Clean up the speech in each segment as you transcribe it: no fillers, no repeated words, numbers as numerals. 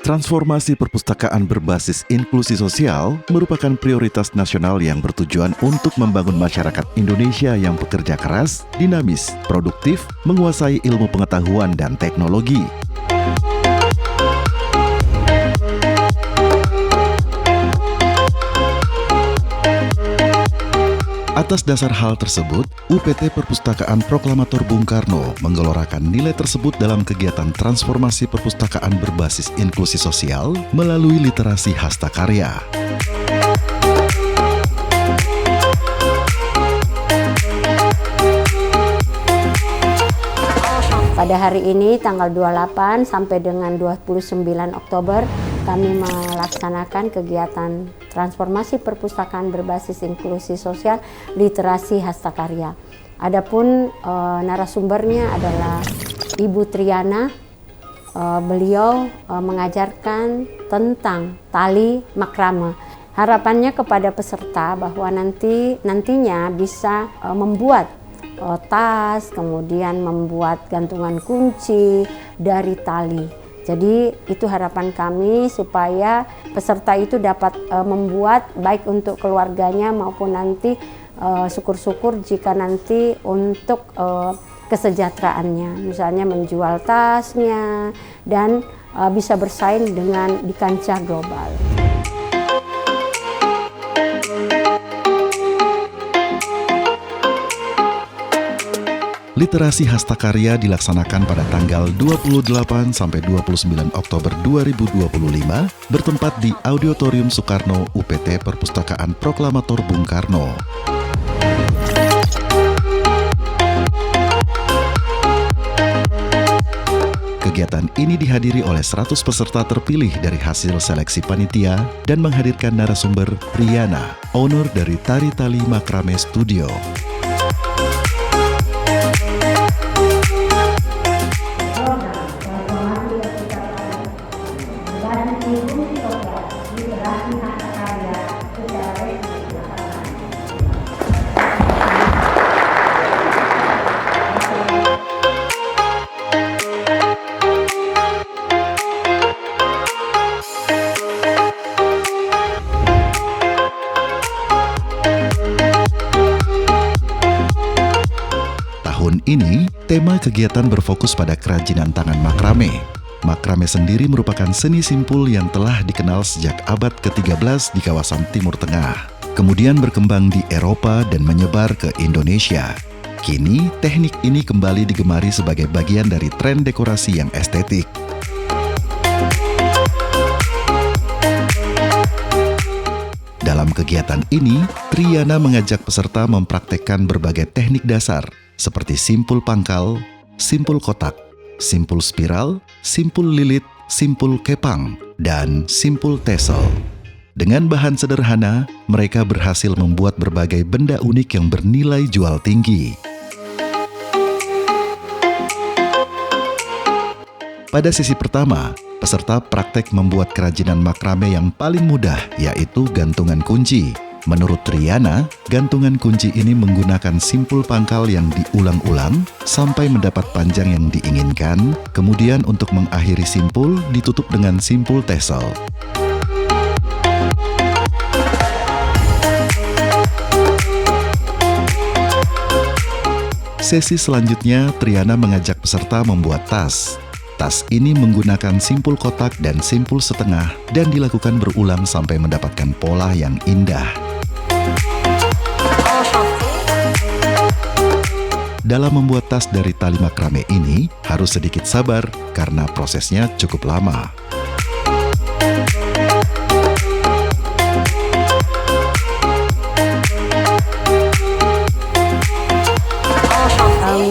Transformasi perpustakaan berbasis inklusi sosial merupakan prioritas nasional yang bertujuan untuk membangun masyarakat Indonesia yang pekerja keras, dinamis, produktif, menguasai ilmu pengetahuan dan teknologi. Atas dasar hal tersebut, UPT Perpustakaan Proklamator Bung Karno menggelorakan nilai tersebut dalam kegiatan transformasi perpustakaan berbasis inklusi sosial melalui literasi hastakarya. Pada hari ini tanggal 28 sampai dengan 29 Oktober kami melaksanakan kegiatan transformasi perpustakaan berbasis inklusi sosial literasi hastakarya. Adapun narasumbernya adalah Ibu Triana. Beliau mengajarkan tentang tali makrame. Harapannya kepada peserta bahwa nantinya bisa membuat tas, kemudian membuat gantungan kunci dari tali. Jadi itu harapan kami supaya peserta itu dapat membuat baik untuk keluarganya maupun nanti syukur-syukur jika nanti untuk kesejahteraannya, misalnya menjual tasnya dan bisa bersaing dengan di kancah global. Literasi hastakarya dilaksanakan pada tanggal 28 sampai 29 Oktober 2025 bertempat di Auditorium Soekarno UPT Perpustakaan Proklamator Bung Karno. Kegiatan ini dihadiri oleh 100 peserta terpilih dari hasil seleksi panitia dan menghadirkan narasumber Riana, owner dari Tari Tali Makrame Studio. Tahun ini, tema kegiatan berfokus pada kerajinan tangan makrame. Makrame sendiri merupakan seni simpul yang telah dikenal sejak abad ke-13 di kawasan Timur Tengah. Kemudian berkembang di Eropa dan menyebar ke Indonesia. Kini, teknik ini kembali digemari sebagai bagian dari tren dekorasi yang estetik. Dalam kegiatan ini, Triana mengajak peserta mempraktekkan berbagai teknik dasar seperti simpul pangkal, simpul kotak, simpul spiral, simpul lilit, simpul kepang, dan simpul tesel. Dengan bahan sederhana, mereka berhasil membuat berbagai benda unik yang bernilai jual tinggi. Pada sesi pertama, peserta praktek membuat kerajinan makrame yang paling mudah, yaitu gantungan kunci. Menurut Triana, gantungan kunci ini menggunakan simpul pangkal yang diulang-ulang sampai mendapat panjang yang diinginkan, kemudian untuk mengakhiri simpul ditutup dengan simpul tesel. Sesi selanjutnya, Triana mengajak peserta membuat tas. Tas ini menggunakan simpul kotak dan simpul setengah dan dilakukan berulang sampai mendapatkan pola yang indah. Dalam membuat tas dari tali makrame ini harus sedikit sabar karena prosesnya cukup lama.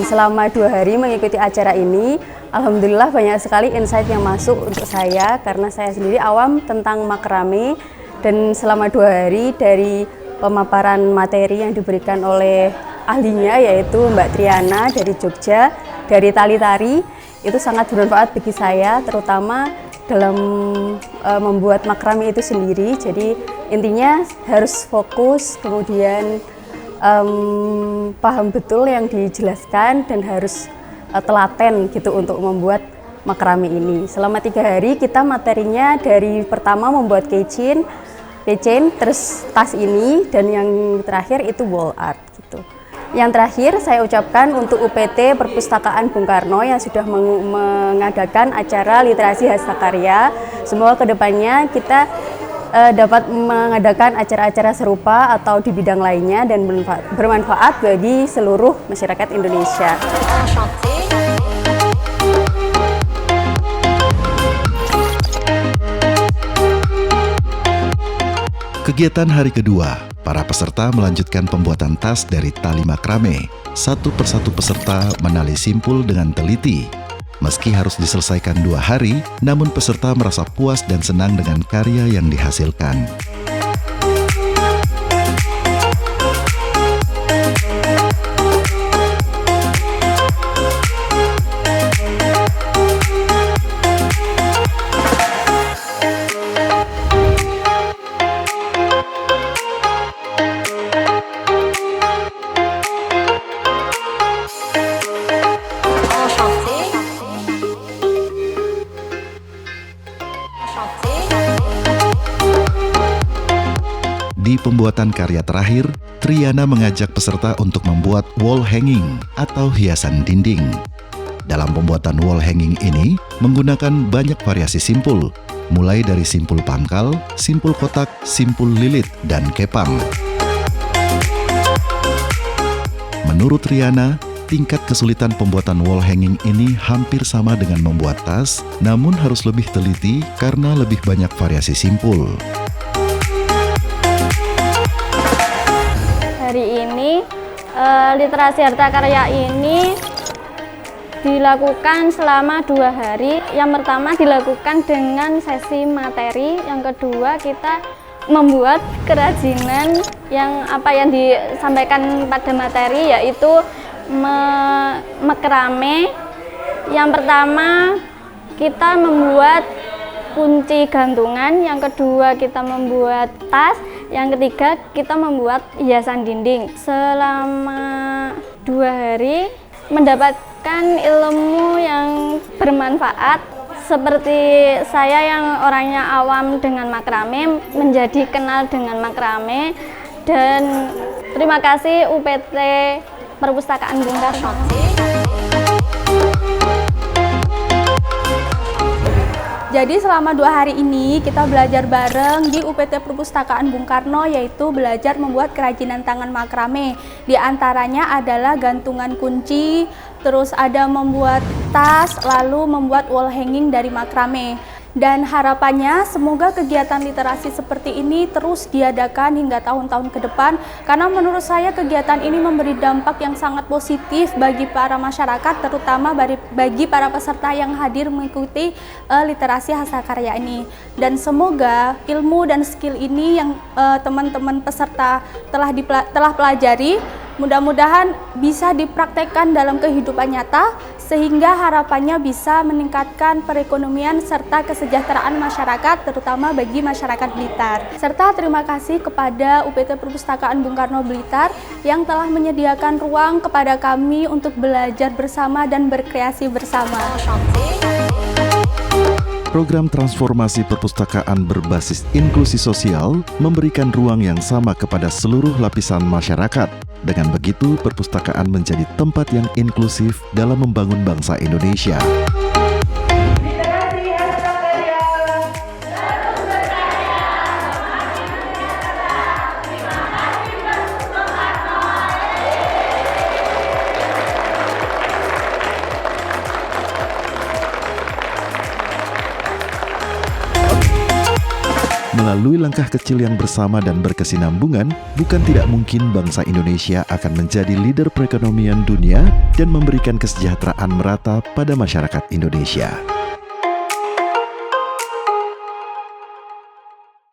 Selama 2 hari mengikuti acara ini, alhamdulillah banyak sekali insight yang masuk untuk saya karena saya sendiri awam tentang makrame, dan selama 2 hari dari pemaparan materi yang diberikan oleh ahlinya yaitu Mbak Triana dari Jogja, dari Tali Tari, itu sangat bermanfaat bagi saya terutama dalam membuat makrame itu sendiri. Jadi intinya harus fokus, kemudian paham betul yang dijelaskan dan harus telaten gitu untuk membuat makrame ini. Selama 3 hari kita materinya dari pertama membuat keychain, terus tas ini, dan yang terakhir itu wall art gitu. Yang terakhir saya ucapkan untuk UPT Perpustakaan Bung Karno yang sudah mengadakan acara literasi hastakarya. Semoga kedepannya kita dapat mengadakan acara-acara serupa atau di bidang lainnya dan bermanfaat bagi seluruh masyarakat Indonesia. Kegiatan hari kedua, para peserta melanjutkan pembuatan tas dari tali makrame. Satu persatu peserta menali simpul dengan teliti. Meski harus diselesaikan 2 hari, namun peserta merasa puas dan senang dengan karya yang dihasilkan. Di pembuatan karya terakhir, Triana mengajak peserta untuk membuat wall hanging atau hiasan dinding. Dalam pembuatan wall hanging ini menggunakan banyak variasi simpul, mulai dari simpul pangkal, simpul kotak, simpul lilit, dan kepang. Menurut Triana, tingkat kesulitan pembuatan wall hanging ini hampir sama dengan membuat tas, namun harus lebih teliti karena lebih banyak variasi simpul. Hari ini literasi harta karya ini dilakukan selama 2 hari. Yang pertama dilakukan dengan sesi materi, yang kedua kita membuat kerajinan yang disampaikan pada materi, yaitu makrame. Yang pertama kita membuat kunci gantungan, yang kedua kita membuat tas, yang ketiga kita membuat hiasan dinding. Selama 2 hari mendapatkan ilmu yang bermanfaat, seperti saya yang orangnya awam dengan makrame menjadi kenal dengan makrame. Dan terima kasih UPT Perpustakaan Bung Karno. Jadi selama 2 hari ini kita belajar bareng di UPT Perpustakaan Bung Karno, yaitu belajar membuat kerajinan tangan makrame. Di antaranya adalah gantungan kunci, terus ada membuat tas, lalu membuat wall hanging dari makrame. Dan harapannya semoga kegiatan literasi seperti ini terus diadakan hingga tahun-tahun ke depan, karena menurut saya kegiatan ini memberi dampak yang sangat positif bagi para masyarakat, terutama bagi para peserta yang hadir mengikuti literasi hastakarya ini. Dan semoga ilmu dan skill ini yang teman-teman peserta telah pelajari mudah-mudahan bisa dipraktekkan dalam kehidupan nyata, sehingga harapannya bisa meningkatkan perekonomian serta kesejahteraan masyarakat, terutama bagi masyarakat Blitar. Serta terima kasih kepada UPT Perpustakaan Bung Karno Blitar yang telah menyediakan ruang kepada kami untuk belajar bersama dan berkreasi bersama. Program transformasi perpustakaan berbasis inklusi sosial memberikan ruang yang sama kepada seluruh lapisan masyarakat. Dengan begitu, perpustakaan menjadi tempat yang inklusif dalam membangun bangsa Indonesia. Melalui langkah kecil yang bersama dan berkesinambungan, bukan tidak mungkin bangsa Indonesia akan menjadi leader perekonomian dunia dan memberikan kesejahteraan merata pada masyarakat Indonesia.